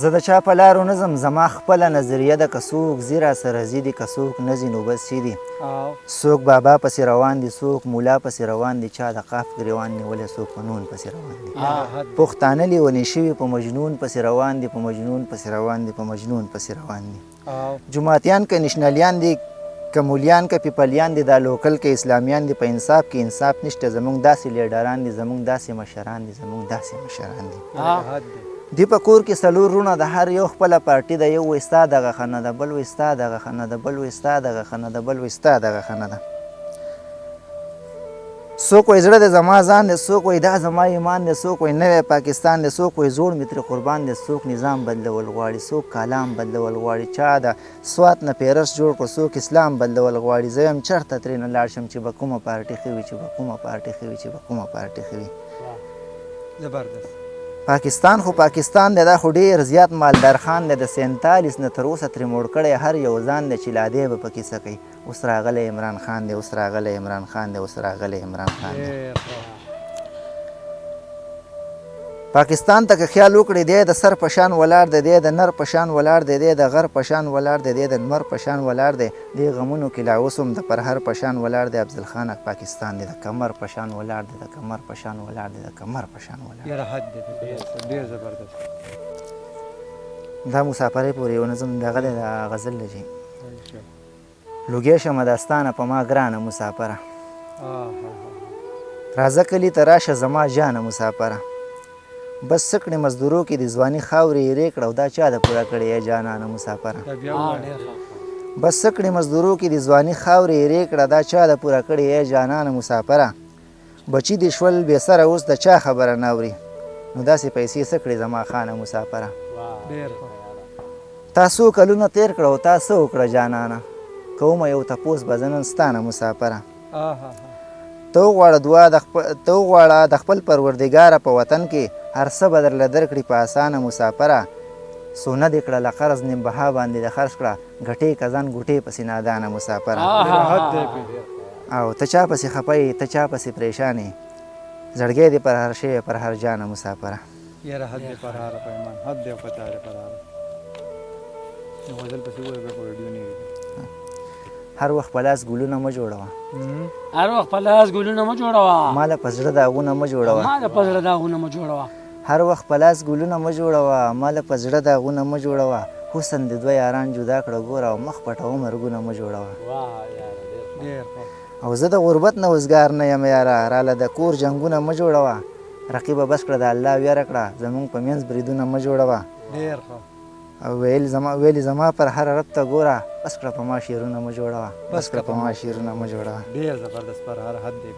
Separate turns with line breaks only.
زه د چا په لارو نه ځم زما خپله نظریه ده که څوک ځي راسره ځي دي که څوک نه ځي نو بس ځي دي څوک بابا پسې روان دي څوک مولا پسې روان دي چا د قاف ګریوان نیولی څوک په نون پسې روان دي پښتانه لیونې شوي په مجنون پسې روان دي په مجنون پسې روان دي په مجنون پسې روان دي جماعتیان که نشنالیان دي که مولیان که پیپلیان دي دا لوکل که اسلامیان دي په انصاف کې انصاف نشته زموږ داسې لیډران دي زموږ داسې مشران دي زموږ داسې مشران دي دی په کور کې څلور وروڼه د هر یو خپله پارټي ده یو وایي ستا دغه ښه نه ده بل وایي ستا دغه ښه نه ده بل وایي ستا دغه ښه نه ده بل وایي ستا دغه ښه نه ده څوک وایي زړه دی زما ځان دی څوک وایي دا زما ایمان دی څوک وایي نوی پاکستان دی څوک وایي زوړ مې ترې قربان دی څوک نظام بدلول غواړي څوک کالام بدلول غواړي چا د سوات نه پیرس جوړ کړو څوک اسلام بدلول غواړي زه یم چېرته ترې نه لاړ شم چې به کومه پارټي ښه وي چې به کومه پارټي ښه وي چې به کومه پارټي ښه وي
زبردست
پاکستان خو پاکستان دی دا خو ډېر زیات مالدار خان دی د 47 نه تر اوسه ترې موړ کړی هر یو ځان دی چې لا دی به پکې څه کوي اوس راغلی عمران خان دی اوس راغلی عمران خان دی اوس راغلی عمران خان دی پاکستان ته که خیال وکړې دی د سر په شان ولاړ دی دی د نر په شان ولاړ دی دی د غر په شان ولاړ دی دی د لمر په شان ولاړ دی دې غمونو کې لا اوس هم د پرهر په شان ولاړ دی افضل خان پاکستان دی د کمر په شان ولاړ دی د کمر په شان ولاړ دی د کمر په شان ولاړ دی
یاره حد دی ډېر زبردست
دا مسافرۍ پورې یو نظم دغه دی د غزل دی چې لوګی شمه داستانه په ما ګرانه مسافره راځه کلي ته راشه زما جانه مسافره بس څه کړې مزدورو کې د ځواني خاورې ایرې کړه او دا چا د پوره کړې ای جانانه مسافره بس څه کړې مزدورو کې د ځواني خاورې ایرې کړه دا چا د پوره کړې ای جانانه مسافره بچي دې شول بې سره اوس د چا خبره نه اوري نو داسې پیسې څه کړې زما خانه مسافره تا څو کلونه تېر کړه او تا څه وکړه جانانه کومه یو تپوس به زه نن ستا نه مسافره ته وغواړه د خپل پروردګاره په وطن کې هر څه به درله درکړي په اسانه مسافره سونه دې کړه له قرض نیم بها باندې د خرڅ کړه ګټې کزن ګوټې پسې نادانه مسافره او ته چا پسې خفه یې ته چا پسې پریشان یې زړګی دې پر هر شی پر هر جانه مسافره
یاره حد دی پر هر پیمان حد دی په تاره پر هر غزل پسې وایي بیا په ویډیو نه وي
هر وخت په لاس ګلونه مه جوړوه
هر وخت په لاس ګلونه مه جوړوه
ما له په زړه داغونه مه جوړوه
ما له په زړه داغونه مه جوړوه
هر وخت په لاس ګلونه مه جوړوه ما له په زړه داغونه مه جوړوه حسن د دوه یاران جدا کړه ګوره او مخ پټوه مرګونه مه جوړوه او زه د غربت نه وزګار نه یم یاره راله د کور جنګونه مه جوړوه رقیبه بس کړه د الله ویره کړه زموږ په منځ بریدونه مه جوړوه او ویلې زما پر هر رب ته ګوره بس کړه په ما شعرونه مه جوړوه بس کړه په ما شعرونه مه جوړوه
ډېر زبردست پر هر حد دی